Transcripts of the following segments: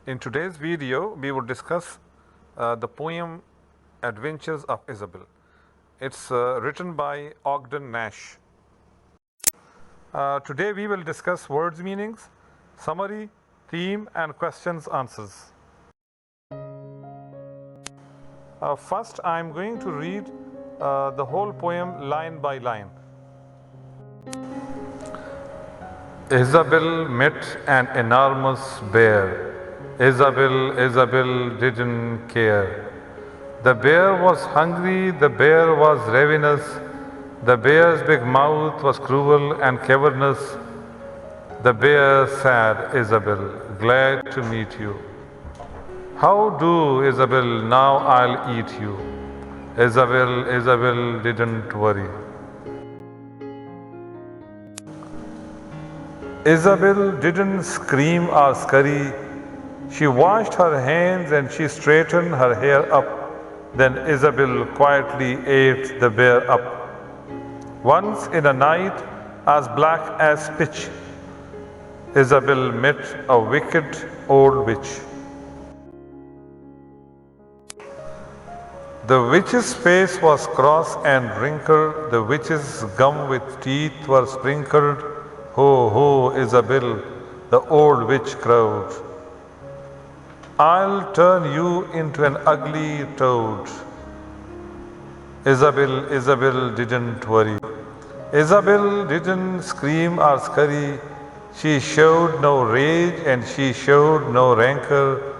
In today's video, we will discuss the poem Adventures of Isabel. It's written by Ogden Nash. Today we will discuss words meanings, summary, theme and questions answers. First, I am going to read the whole poem line by line. Isabel met an enormous bear. Isabel didn't care. The bear was hungry, the bear was ravenous, the bear's big mouth was cruel and cavernous. The bear said, Isabel, glad to meet you. How do, Isabel, now I'll eat you. Isabel didn't worry. Isabel didn't scream or scurry. She washed her hands and she straightened her hair up. Then Isabel quietly ate the bear up. Once in a night as black as pitch, Isabel met a wicked old witch. The witch's face was cross and wrinkled, the witch's gum with teeth were sprinkled. Ho, ho, Isabel, the old witch crowed. I'll turn you into an ugly toad. Isabel didn't worry. Isabel didn't scream or scurry. She showed no rage and she showed no rancor,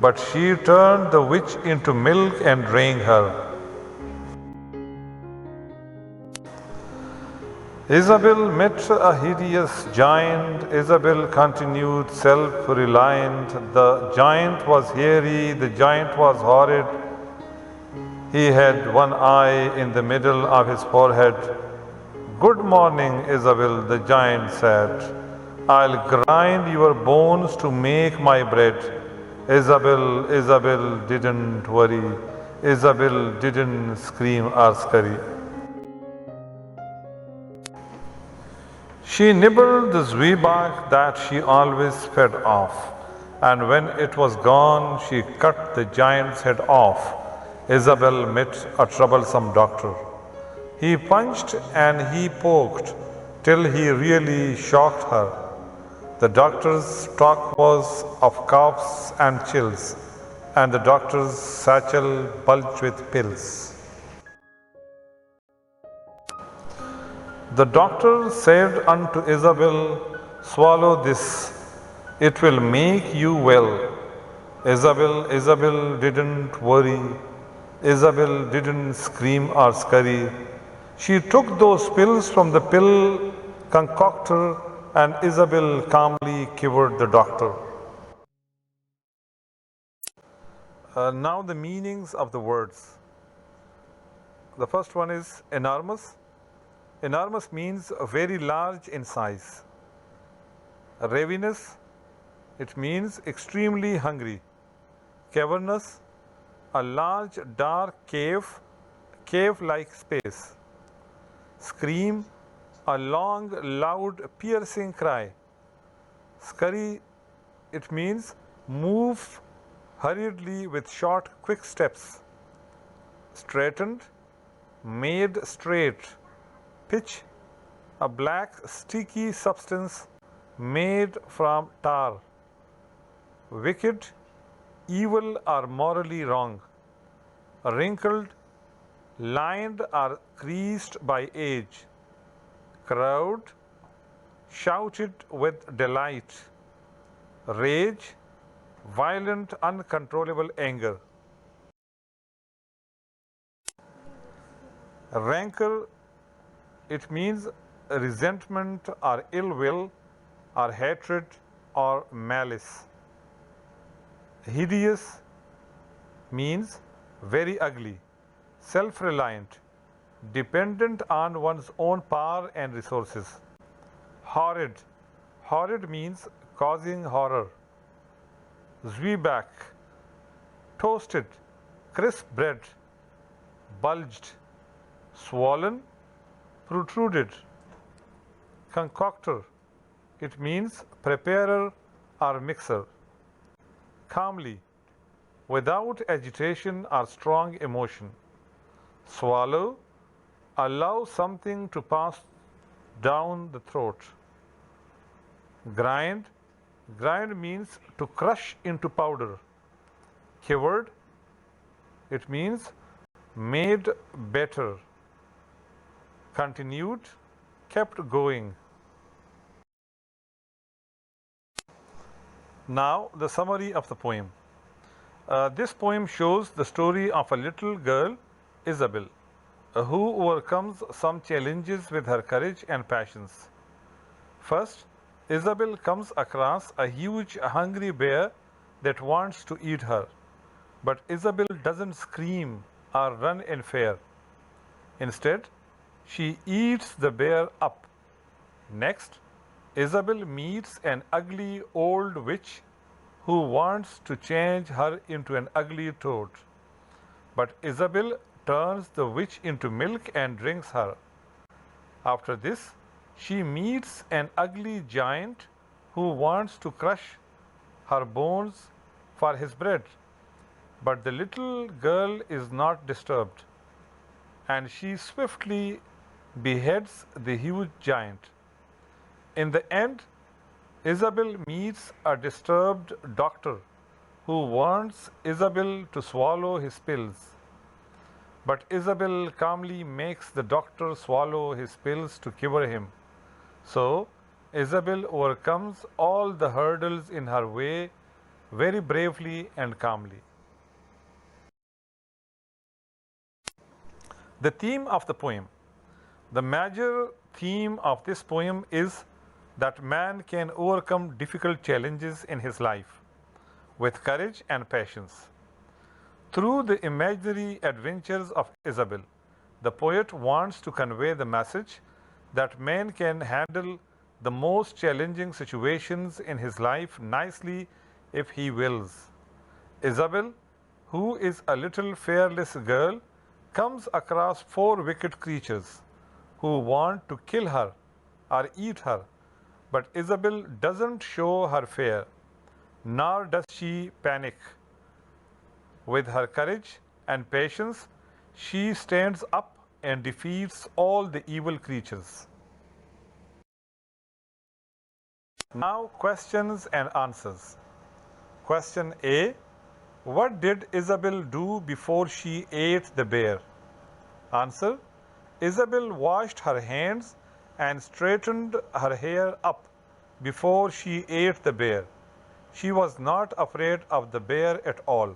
but she turned the witch into milk and drank her. Isabel met a hideous giant. Isabel continued self-reliant. The giant was hairy, the giant was horrid. He had one eye in the middle of his forehead. Good morning, Isabel, the giant said. I'll grind your bones to make my bread. Isabel didn't worry. Isabel didn't scream or scurry. She nibbled the zwieback that she always fed off, and when it was gone, she cut the giant's head off. Isabel met a troublesome doctor. He punched and he poked till he really shocked her. The doctor's talk was of coughs and chills, and the doctor's satchel bulged with pills. The doctor said unto Isabel, swallow this, it will make you well. Isabel didn't worry. Isabel didn't scream or scurry. She took those pills from the pill concoctor, and Isabel calmly cured the doctor. Now the meanings of the words. The first one is enormous. Enormous means very large in size. Ravenous, it means extremely hungry. Cavernous, a large dark cave-like space. Scream, a long, loud, piercing cry. Scurry, it means move hurriedly with short, quick steps. Straightened, made straight. Pitch, a black sticky substance made from tar. Wicked, evil or morally wrong. Wrinkled, lined or creased by age. Crowd, shouted with delight. Rage, violent, uncontrollable anger. Rancor, it means resentment or ill will or hatred or malice. Hideous means very ugly, self-reliant, dependent on one's own power and resources. Horrid means causing horror. Zwieback, toasted, crisp bread. Bulged, swollen, protruded. Concoctor, it means preparer or mixer. calmly, without agitation or strong emotion. Swallow, allow something to pass down the throat. Grind, grind means to crush into powder. Cured, it means made better. Continued, kept going. Now, the summary of the poem. This poem shows the story of a little girl, Isabel, who overcomes some challenges with her courage and passions. First, Isabel comes across a huge hungry bear that wants to eat her. But Isabel doesn't scream or run in fear. Instead, she eats the bear up. Next, Isabel meets an ugly old witch who wants to change her into an ugly toad. But Isabel turns the witch into milk and drinks her. After this, she meets an ugly giant who wants to crush her bones for his bread. But the little girl is not disturbed, and she swiftly beheads the huge giant. In the end, Isabel meets a disturbed doctor who wants Isabel to swallow his pills. But Isabel calmly makes the doctor swallow his pills to cure him. So, Isabel overcomes all the hurdles in her way very bravely and calmly. The theme of the poem. The major theme of this poem is that man can overcome difficult challenges in his life with courage and patience. Through the imaginary adventures of Isabel, the poet wants to convey the message that man can handle the most challenging situations in his life nicely if he wills. Isabel, who is a little fearless girl, comes across 4 wicked creatures who want to kill her or eat her. But Isabel doesn't show her fear, nor does she panic. With her courage and patience, she stands up and defeats all the evil creatures. Now, questions and answers. Question A. What did Isabel do before she ate the bear? Answer. Isabel washed her hands and straightened her hair up before she ate the bear. She was not afraid of the bear at all.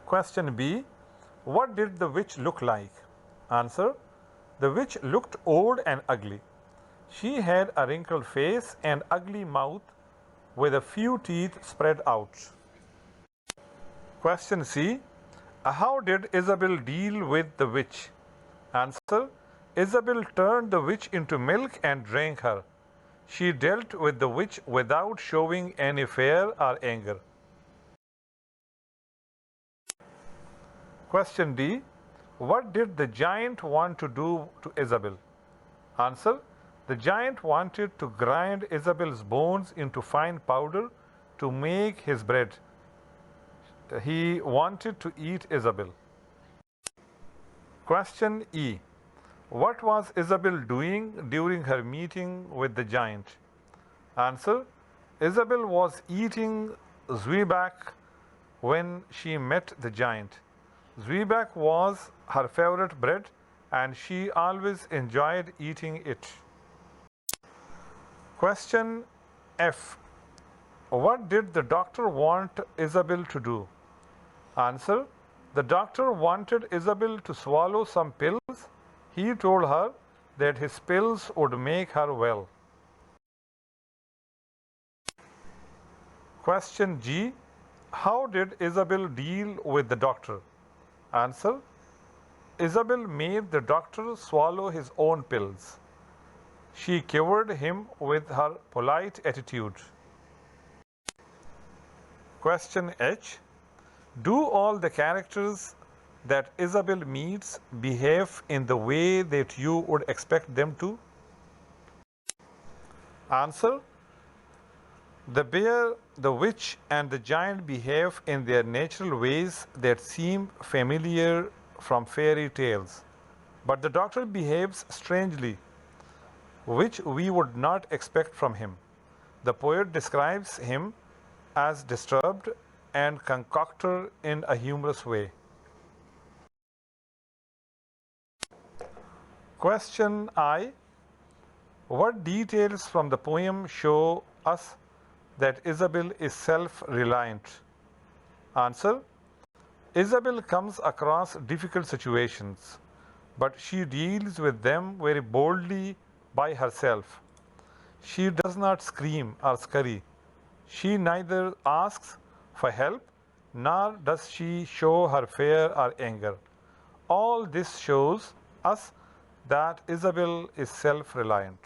Question B. What did the witch look like? Answer. The witch looked old and ugly. She had a wrinkled face and ugly mouth with a few teeth spread out. Question C. How did Isabel deal with the witch? Answer. Isabel turned the witch into milk and drank her. She dealt with the witch without showing any fear or anger. Question D. What did the giant want to do to Isabel? Answer. The giant wanted to grind Isabel's bones into fine powder to make his bread. He wanted to eat Isabel. Question E. What was Isabel doing during her meeting with the giant? Answer. Isabel was eating zwieback when she met the giant. Zwieback was her favorite bread and she always enjoyed eating it. Question F. What did the doctor want Isabel to do? Answer. The doctor wanted Isabel to swallow some pills. He told her that his pills would make her well. Question G. How did Isabel deal with the doctor? Answer. Isabel made the doctor swallow his own pills. She cured him with her polite attitude. Question H. Do all the characters that Isabel meets behave in the way that you would expect them to? Answer. The bear, the witch, and the giant behave in their natural ways that seem familiar from fairy tales. But the doctor behaves strangely, which we would not expect from him. The poet describes him as disturbed and concocted in a humorous way. Question I. What details from the poem show us that Isabel is self reliant? Answer. Isabel comes across difficult situations, but she deals with them very boldly by herself. She does not scream or scurry. She neither asks for help nor does she show her fear or anger. All this shows us that Isabel is self reliant.